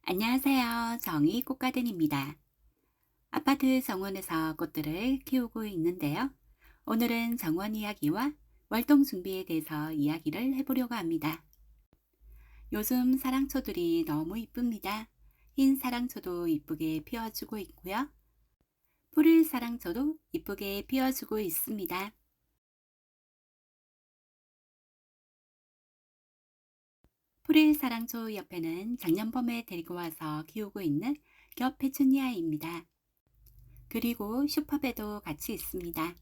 안녕하세요. 정의 꽃가든입니다. 아파트 정원에서 꽃들을 키우고 있는데요. 오늘은 정원 이야기와 월동 준비에 대해서 이야기를 해보려고 합니다. 요즘 사랑초들이 너무 이쁩니다. 흰 사랑초도 이쁘게 피어주고 있고요. 푸른 사랑초도 이쁘게 피어주고 있습니다. 푸른 사랑초 옆에는 작년 봄에 데리고 와서 키우고 있는 겹 페추니아입니다. 그리고 슈퍼베도 같이 있습니다.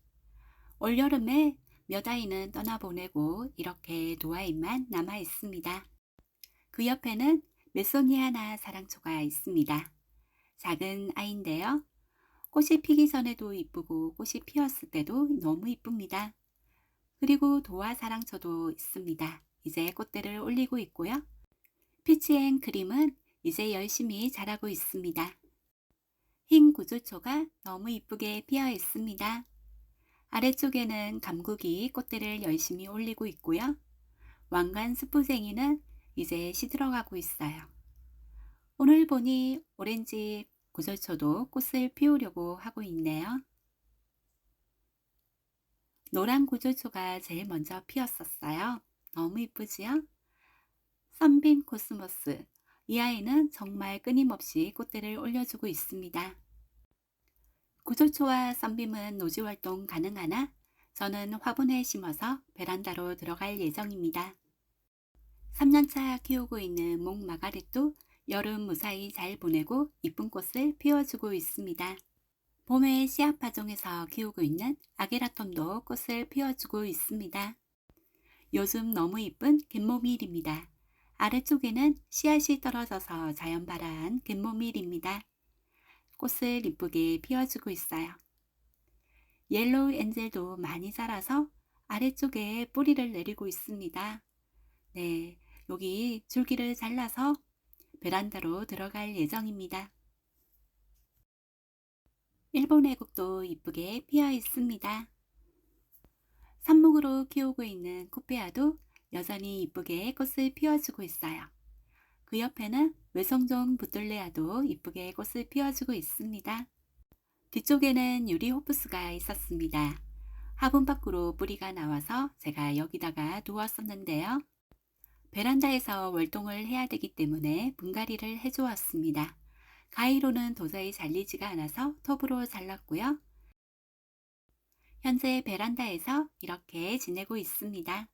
올여름에 몇 아이는 떠나보내고 이렇게 두 아이만 남아 있습니다. 그 옆에는 메소니아나 사랑초가 있습니다. 작은 아이인데요. 꽃이 피기 전에도 이쁘고 꽃이 피었을 때도 너무 이쁩니다. 그리고 도화 사랑초도 있습니다. 이제 꽃대를 올리고 있고요. 피치앤 크림은 이제 열심히 자라고 있습니다. 흰 구슬초가 너무 이쁘게 피어 있습니다. 아래쪽에는 감국이 꽃대를 열심히 올리고 있고요. 왕관 스프쟁이는 이제 시들어가고 있어요. 오늘 보니 오렌지 구절초도 꽃을 피우려고 하고 있네요. 노란 구절초가 제일 먼저 피었었어요. 너무 이쁘지요? 선빈 코스모스. 이 아이는 정말 끊임없이 꽃대를 올려주고 있습니다. 구절초와 썬빔은 노지 활동 가능하나 저는 화분에 심어서 베란다로 들어갈 예정입니다. 3년차 키우고 있는 몽마가렛도 여름 무사히 잘 보내고 이쁜 꽃을 피워주고 있습니다. 봄에 씨앗 파종해서 키우고 있는 아게라톰도 꽃을 피워주고 있습니다. 요즘 너무 이쁜 갯모밀입니다. 아래쪽에는 씨앗이 떨어져서 자연 발화한 갯모밀입니다. 꽃을 이쁘게 피워주고 있어요. 옐로우 엔젤도 많이 자라서 아래쪽에 뿌리를 내리고 있습니다. 네, 여기 줄기를 잘라서 베란다로 들어갈 예정입니다. 일본 애국도 이쁘게 피어 있습니다. 삽목으로 키우고 있는 코페아도 여전히 이쁘게 꽃을 피워주고 있어요. 그 옆에는 외성종 부돌레아도 이쁘게 꽃을 피워주고 있습니다. 뒤쪽에는 유리 호프스가 있었습니다. 화분 밖으로 뿌리가 나와서 제가 여기다가 두었었는데요. 베란다에서 월동을 해야 되기 때문에 분갈이를 해주었습니다. 가위로는 도저히 잘리지가 않아서 톱으로 잘랐고요. 현재 베란다에서 이렇게 지내고 있습니다.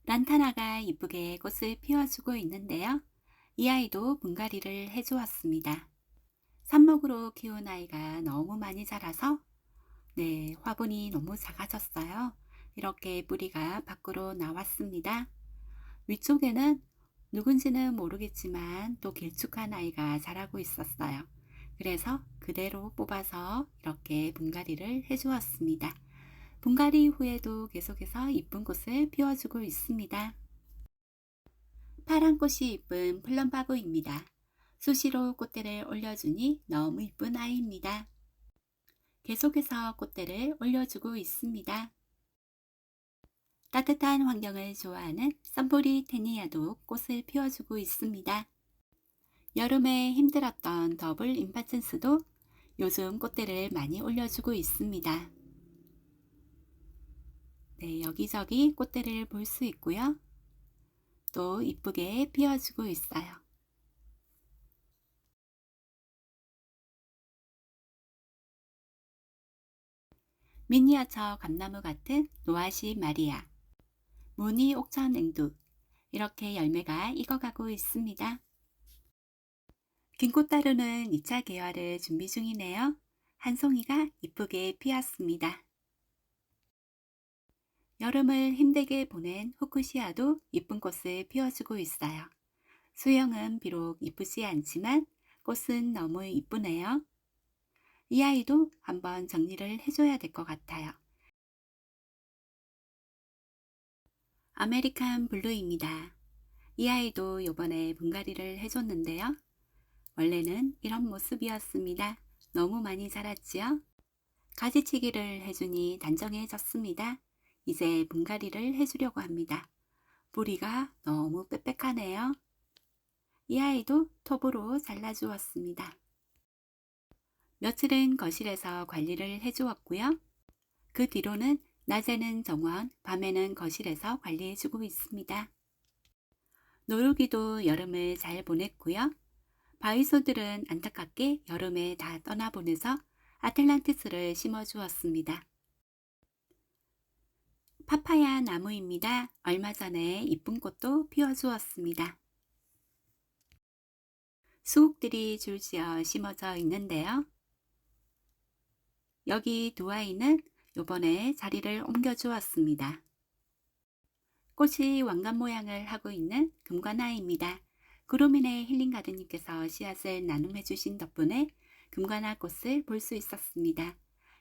란타나가 이쁘게 꽃을 피워주고 있는데요. 이 아이도 분갈이를 해주었습니다. 삽목으로 키운 아이가 너무 많이 자라서 화분이 너무 작아졌어요. 이렇게 뿌리가 밖으로 나왔습니다. 위쪽에는 누군지는 모르겠지만 또 길쭉한 아이가 자라고 있었어요. 그래서 그대로 뽑아서 이렇게 분갈이를 해주었습니다. 분갈이 후에도 계속해서 이쁜 꽃을 피워주고 있습니다. 파란 꽃이 이쁜 플럼바보입니다. 수시로 꽃대를 올려주니 너무 이쁜 아이입니다. 계속해서 꽃대를 올려주고 있습니다. 따뜻한 환경을 좋아하는 썬보리 테니아도 꽃을 피워주고 있습니다. 여름에 힘들었던 더블 임파천스도 요즘 꽃대를 많이 올려주고 있습니다. 네, 여기저기 꽃대를 볼 수 있고요. 또 이쁘게 피워주고 있어요. 미니어처 감나무 같은 노아시 마리아, 무늬 옥천 앵두, 이렇게 열매가 익어가고 있습니다. 긴꽃다루는 2차 개화를 준비 중이네요. 한 송이가 이쁘게 피었습니다. 여름을 힘들게 보낸 후쿠시아도 이쁜 꽃을 피워주고 있어요. 수영은 비록 이쁘지 않지만 꽃은 너무 이쁘네요. 이 아이도 한번 정리를 해줘야 될 것 같아요. 아메리칸 블루입니다. 이 아이도 요번에 분갈이를 해줬는데요. 원래는 이런 모습이었습니다. 너무 많이 자랐지요? 가지치기를 해주니 단정해졌습니다. 이제 분갈이를 해주려고 합니다. 뿌리가 너무 빽빽하네요. 이 아이도 톱으로 잘라주었습니다. 며칠은 거실에서 관리를 해주었고요. 그 뒤로는 낮에는 정원, 밤에는 거실에서 관리해주고 있습니다. 노루기도 여름을 잘 보냈고요. 바위소들은 안타깝게 여름에 다 떠나보내서 아틀란티스를 심어주었습니다. 파파야 나무입니다. 얼마 전에 이쁜 꽃도 피워주었습니다. 수국들이 줄지어 심어져 있는데요. 여기 두 아이는 요번에 자리를 옮겨주었습니다. 꽃이 왕관 모양을 하고 있는 금관아입니다. 구로민의 힐링가드님께서 씨앗을 나눔해 주신 덕분에 금관아 꽃을 볼 수 있었습니다.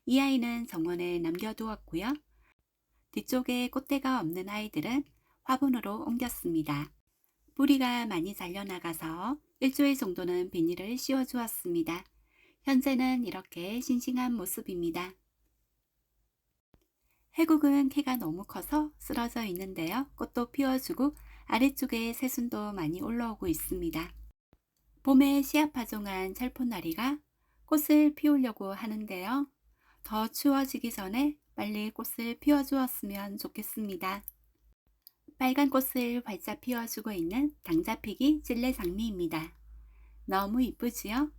이 아이는 정원에 남겨두었고요. 뒤쪽에 꽃대가 없는 아이들은 화분으로 옮겼습니다. 뿌리가 많이 잘려나가서 일주일 정도는 비닐을 씌워주었습니다. 현재는 이렇게 싱싱한 모습입니다. 해국은 키가 너무 커서 쓰러져 있는데요. 꽃도 피워주고 아래쪽에 새순도 많이 올라오고 있습니다. 봄에 씨앗 파종한 철포나리가 꽃을 피우려고 하는데요. 더 추워지기 전에 빨리 꽃을 피워주었으면 좋겠습니다. 빨간 꽃을 활짝 피워주고 있는 당자피기 찔레장미입니다. 너무 이쁘지요?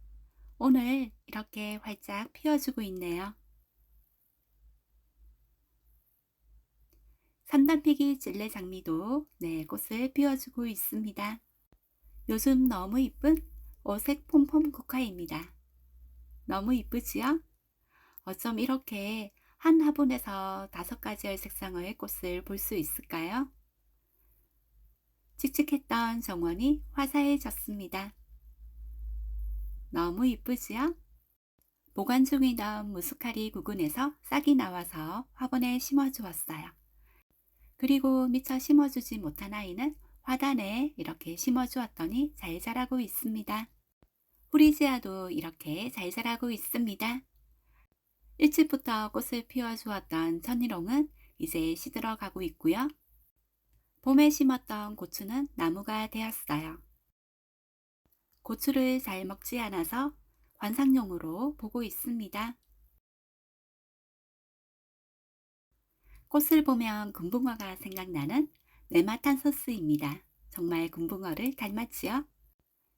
오늘 이렇게 활짝 피워주고 있네요. 삼단피기 찔레장미도 꽃을 피워주고 있습니다. 요즘 너무 이쁜 오색 폼폼 국화입니다. 너무 이쁘지요? 어쩜 이렇게 한 화분에서 5가지의 색상의 꽃을 볼 수 있을까요? 칙칙했던 정원이 화사해졌습니다. 너무 이쁘지요? 보관 중이던 무스카리 구근에서 싹이 나와서 화분에 심어주었어요. 그리고 미처 심어주지 못한 아이는 화단에 이렇게 심어주었더니 잘 자라고 있습니다. 후리지아도 이렇게 잘 자라고 있습니다. 일찍부터 꽃을 피워주었던 천일홍은 이제 시들어가고 있고요. 봄에 심었던 고추는 나무가 되었어요. 고추를 잘 먹지 않아서 관상용으로 보고 있습니다. 꽃을 보면 금붕어가 생각나는 네마탄소스입니다. 정말 금붕어를 닮았지요?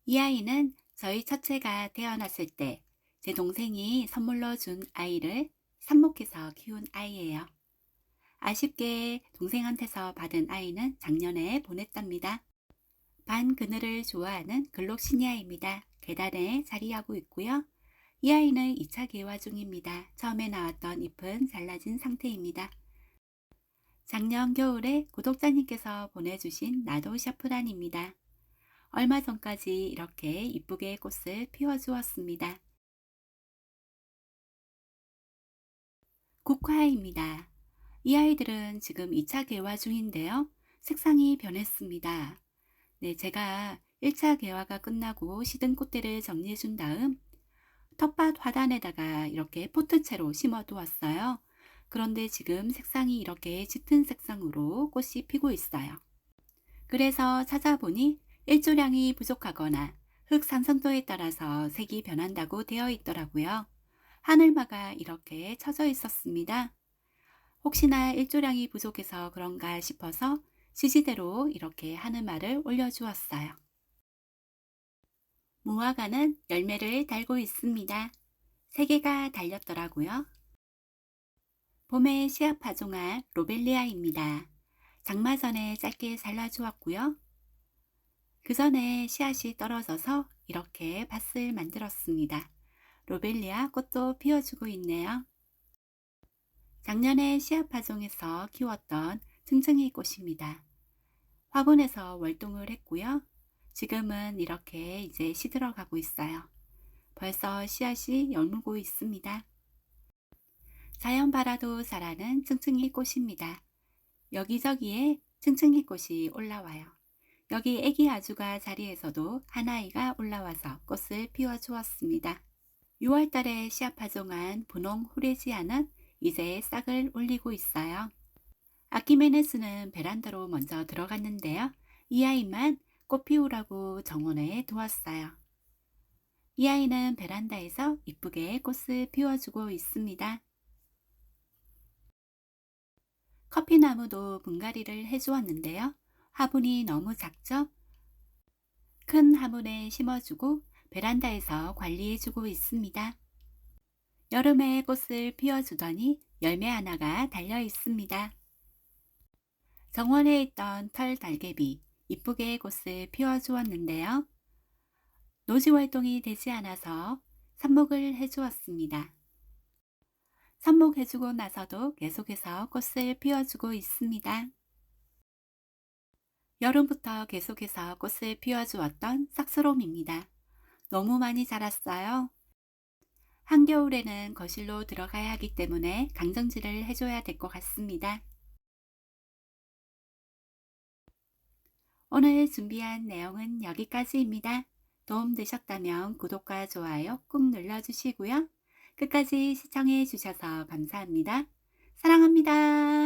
이 아이는 저희 첫째가 태어났을 때 제 동생이 선물로 준 아이를 삽목해서 키운 아이예요. 아쉽게 동생한테서 받은 아이는 작년에 보냈답니다. 반 그늘을 좋아하는 글록시니아입니다. 계단에 자리하고 있고요. 이 아이는 2차 개화 중입니다. 처음에 나왔던 잎은 잘라진 상태입니다. 작년 겨울에 구독자님께서 보내주신 나도 샤프란입니다. 얼마 전까지 이렇게 이쁘게 꽃을 피워주었습니다. 국화입니다. 이 아이들은 지금 2차 개화 중인데요. 색상이 변했습니다. 제가 1차 개화가 끝나고 시든 꽃대를 정리해 준 다음 텃밭 화단에다가 이렇게 포트채로 심어 두었어요. 그런데 지금 색상이 이렇게 짙은 색상으로 꽃이 피고 있어요. 그래서 찾아보니 일조량이 부족하거나 흙 산성도에 따라서 색이 변한다고 되어 있더라고요. 하늘마가 이렇게 쳐져 있었습니다. 혹시나 일조량이 부족해서 그런가 싶어서 지지대로 이렇게 하늘마를 올려주었어요. 무화과는 열매를 달고 있습니다. 3개가 달렸더라고요. 봄에 씨앗 파종한 로벨리아입니다. 장마 전에 짧게 잘라주었고요. 그 전에 씨앗이 떨어져서 이렇게 밭을 만들었습니다. 로벨리아 꽃도 피워주고 있네요. 작년에 씨앗 파종해서 키웠던 층층이 꽃입니다. 화분에서 월동을 했고요. 지금은 이렇게 이제 시들어가고 있어요. 벌써 씨앗이 열무고 있습니다. 자연 바라도 자라는 층층이 꽃입니다. 여기저기에 층층이 꽃이 올라와요. 여기 애기 아주가 자리에서도 한 아이가 올라와서 꽃을 피워주었습니다. 6월달에 씨앗 파종한 분홍 후레지아는 이제 싹을 올리고 있어요. 아키메네스는 베란다로 먼저 들어갔는데요. 이 아이만 꽃 피우라고 정원에 두었어요. 이 아이는 베란다에서 이쁘게 꽃을 피워주고 있습니다. 커피나무도 분갈이를 해주었는데요. 화분이 너무 작죠? 큰 화분에 심어주고 베란다에서 관리해주고 있습니다. 여름에 꽃을 피워주더니 열매 하나가 달려 있습니다. 정원에 있던 털 달개비 이쁘게 꽃을 피워주었는데요. 노지 활동이 되지 않아서 삽목을 해주었습니다. 삽목해주고 나서도 계속해서 꽃을 피워주고 있습니다. 여름부터 계속해서 꽃을 피워주었던 싹스롬입니다. 너무 많이 자랐어요. 한겨울에는 거실로 들어가야 하기 때문에 강정질을 해줘야 될 것 같습니다. 오늘 준비한 내용은 여기까지입니다. 도움되셨다면 구독과 좋아요 꾹 눌러주시고요. 끝까지 시청해 주셔서 감사합니다. 사랑합니다.